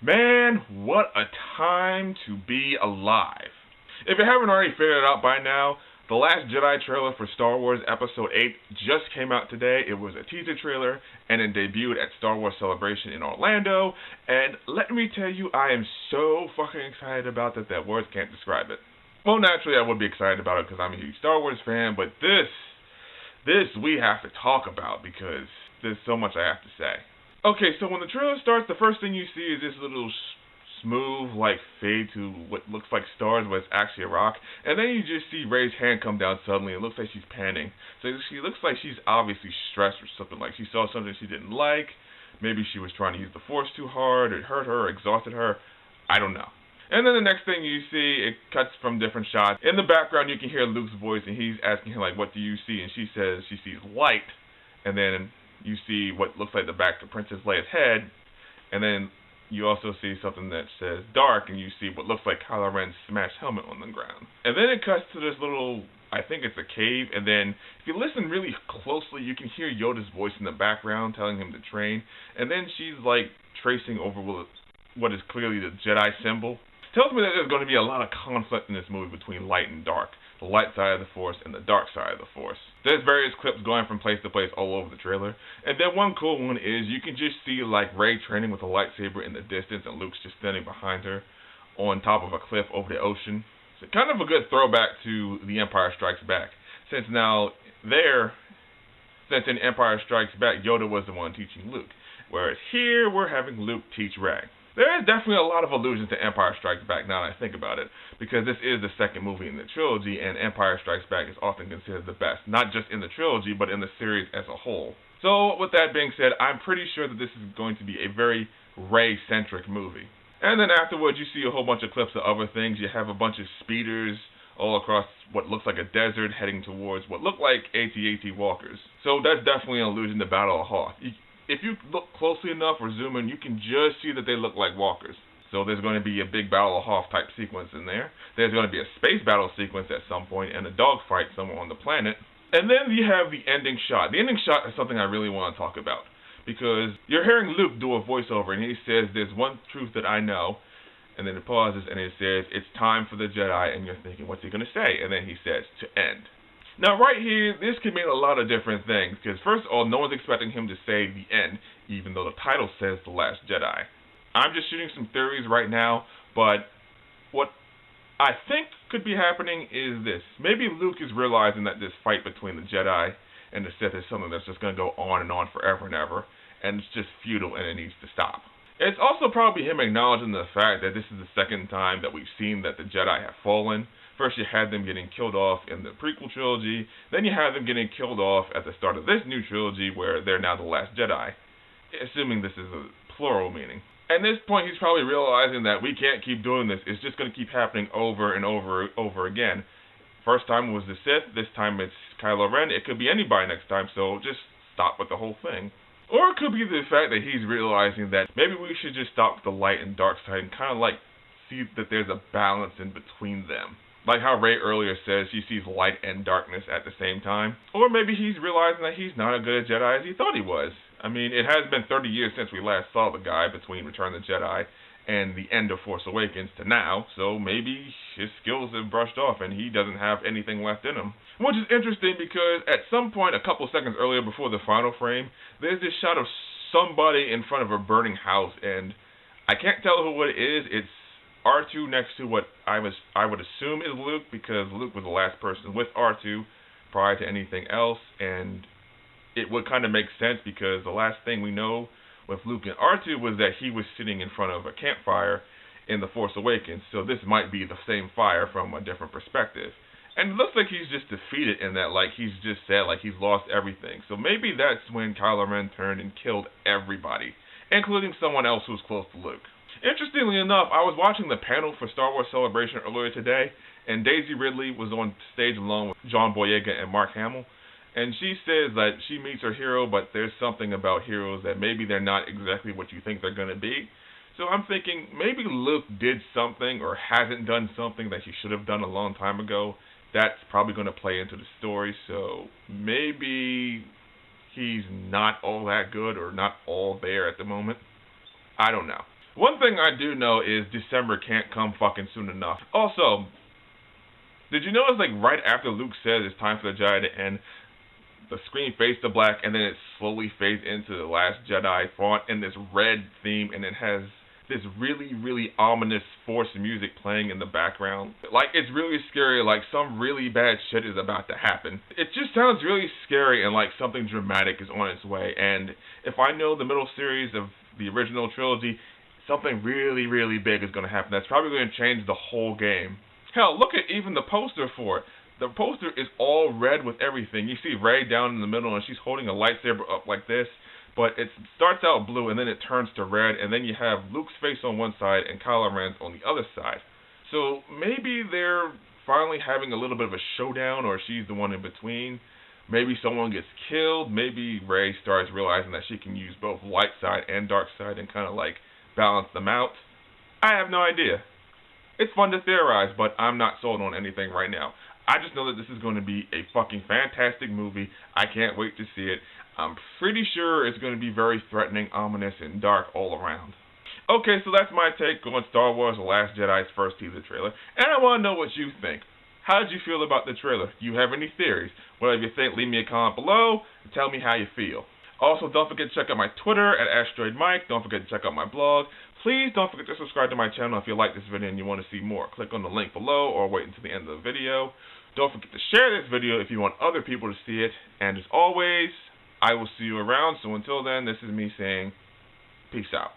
Man, what a time to be alive. If you haven't already figured it out by now, the Last Jedi trailer for Star Wars Episode 8 just came out today. It was a teaser trailer, and it debuted at Star Wars Celebration in Orlando. And let me tell you, I am so fucking excited about that words can't describe it. Well, naturally, I would be excited about it because I'm a huge Star Wars fan, but this we have to talk about because there's so much I have to say. Okay, so when the trailer starts, the first thing you see is this little smooth, fade to what looks like stars, but it's actually a rock. And then you just see Rey's hand come down suddenly. It looks like she's panning. So she looks like she's obviously stressed or something. Like she saw something she didn't like. Maybe she was trying to use the Force too hard. It hurt her, exhausted her. I don't know. And then the next thing you see, it cuts from different shots. In the background, you can hear Luke's voice, and he's asking her, what do you see? And she says she sees light. And then you see what looks like the back of Princess Leia's head, and then you also see something that says dark, and you see what looks like Kylo Ren's smashed helmet on the ground. And then it cuts to this little, I think it's a cave, and then if you listen really closely, you can hear Yoda's voice in the background telling him to train, and then she's tracing over what is clearly the Jedi Symbol. Tells me that there's going to be a lot of conflict in this movie between light and dark. The light side of the Force and the dark side of the Force. There's various clips going from place to place all over the trailer. And then one cool one is you can just see Rey training with a lightsaber in the distance and Luke's just standing behind her on top of a cliff over the ocean. So kind of a good throwback to The Empire Strikes Back. Since in Empire Strikes Back, Yoda was the one teaching Luke. Whereas here, we're having Luke teach Rey. There is definitely a lot of allusions to Empire Strikes Back now that I think about it, because this is the second movie in the trilogy, and Empire Strikes Back is often considered the best, not just in the trilogy, but in the series as a whole. So, with that being said, I'm pretty sure that this is going to be a very Rey-centric movie. And then afterwards, you see a whole bunch of clips of other things. You have a bunch of speeders all across what looks like a desert heading towards what look like AT-AT walkers. So that's definitely an allusion to Battle of Hoth. If you look closely enough or zoom in, you can just see that they look like walkers. So there's going to be a big Battle of Hoth type sequence in there. There's going to be a space battle sequence at some point and a dogfight somewhere on the planet. And then you have the ending shot. The ending shot is something I really want to talk about, because you're hearing Luke do a voiceover and he says, "There's one truth that I know," and then it pauses and it says, "It's time for the Jedi," and you're thinking, what's he going to say? And then he says, "To end." Now, right here, this could mean a lot of different things, because first of all, no one's expecting him to say the end, even though the title says The Last Jedi. I'm just shooting some theories right now, but what I think could be happening is this. Maybe Luke is realizing that this fight between the Jedi and the Sith is something that's just going to go on and on forever and ever, and it's just futile and it needs to stop. It's also probably him acknowledging the fact that this is the second time that we've seen that the Jedi have fallen. First you had them getting killed off in the prequel trilogy, then you had them getting killed off at the start of this new trilogy where they're now the Last Jedi, assuming this is a plural meaning. At this point he's probably realizing that we can't keep doing this, it's just going to keep happening over and over again. First time it was the Sith, this time it's Kylo Ren, it could be anybody next time, so just stop with the whole thing. Or it could be the fact that he's realizing that maybe we should just stop with the light and dark side and kind of see that there's a balance in between them. Like how Rey earlier says she sees light and darkness at the same time. Or maybe he's realizing that he's not as good a Jedi as he thought he was. I mean, it has been 30 years since we last saw the guy between Return of the Jedi and the end of Force Awakens to now, so maybe his skills have brushed off and he doesn't have anything left in him. Which is interesting because at some point, a couple seconds earlier before the final frame, there's this shot of somebody in front of a burning house, and I can't tell who it is. It's R2 next to what I would assume is Luke, because Luke was the last person with R2 prior to anything else, and it would kind of make sense because the last thing we know with Luke and R2 was that he was sitting in front of a campfire in The Force Awakens, so this might be the same fire from a different perspective. And it looks like he's just defeated in that, he's just said, he's lost everything. So maybe that's when Kylo Ren turned and killed everybody, including someone else who's close to Luke. Interestingly enough, I was watching the panel for Star Wars Celebration earlier today, and Daisy Ridley was on stage along with John Boyega and Mark Hamill, and she says that she meets her hero, but there's something about heroes that maybe they're not exactly what you think they're going to be. So I'm thinking maybe Luke did something or hasn't done something that he should have done a long time ago. That's probably going to play into the story, so maybe he's not all that good or not all there at the moment. I don't know. One thing I do know is December can't come fucking soon enough. Also, did you notice, like, right after Luke says it's time for the Jedi to end, the screen fades to black, and then it slowly fades into the Last Jedi font in this red theme, and it has this really, really ominous Force music playing in the background. Like, it's really scary, like some really bad shit is about to happen. It just sounds really scary and like something dramatic is on its way, and if I know the middle series of the original trilogy, something really, really big is going to happen. That's probably going to change the whole game. Hell, look at even the poster for it. The poster is all red with everything. You see Rey down in the middle, and she's holding a lightsaber up like this, but it starts out blue, and then it turns to red, and then you have Luke's face on one side and Kylo Ren's on the other side. So maybe they're finally having a little bit of a showdown, or she's the one in between. Maybe someone gets killed. Maybe Rey starts realizing that she can use both light side and dark side and kind of like balance them out. I have no idea. It's fun to theorize, but I'm not sold on anything right now. I just know that this is going to be a fucking fantastic movie. I can't wait to see it. I'm pretty sure it's going to be very threatening, ominous, and dark all around. Okay, so that's my take on Star Wars The Last Jedi's first teaser trailer, and I want to know what you think. How did you feel about the trailer? Do you have any theories? Whatever you think, leave me a comment below and tell me how you feel. Also, don't forget to check out my Twitter at AsteroidMike. Don't forget to check out my blog. Please don't forget to subscribe to my channel if you like this video and you want to see more. Click on the link below or wait until the end of the video. Don't forget to share this video if you want other people to see it. And as always, I will see you around. So until then, this is me saying peace out.